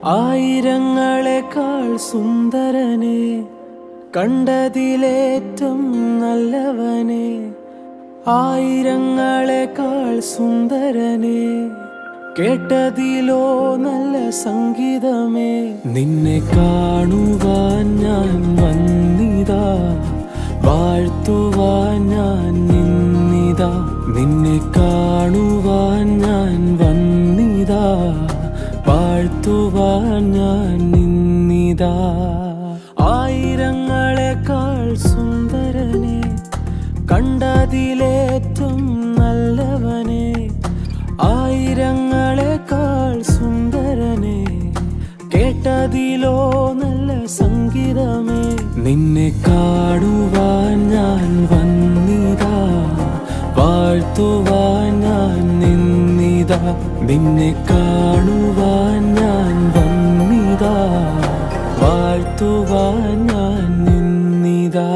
ആയിരങ്ങളെക്കാൾ സുന്ദരനെ, കണ്ടതിലേറ്റം നല്ലവനെ. ആയിരങ്ങളെക്കാൾ സുന്ദരനെ, കേട്ടതിലോ നല്ല സംഗീതമേ. നിന്നെ കാണുവാൻ ഞാൻ വന്നിതാ, വാഴ്ത്തുവാൻ ഞാൻ നിന്നിതാ. നിന്നെ കാണുവാൻ ഞാൻ വന്നിതാ, വാഴ്ത്തുവാൻ ഞാൻ നിന്നിതാ. ആയിരങ്ങളെക്കാൾ സുന്ദരനെ, കണ്ടതിലേറ്റം നല്ലവനെ. ആയിരങ്ങളെക്കാൾ സുന്ദരനെ, കേട്ടതിലോ നല്ല സംഗീതമേ. നിന്നെ കാണുവാൻ ഞാൻ വന്നിതാ, വാഴ്ത്തുവാൻ ഞാൻ നിന്നിതാ. നിന്നെ കാണുവാൻ ഞാൻ വന്നിതാ, വാഴ്ത്തുവാൻ ഞാൻ നിന്നിതാ.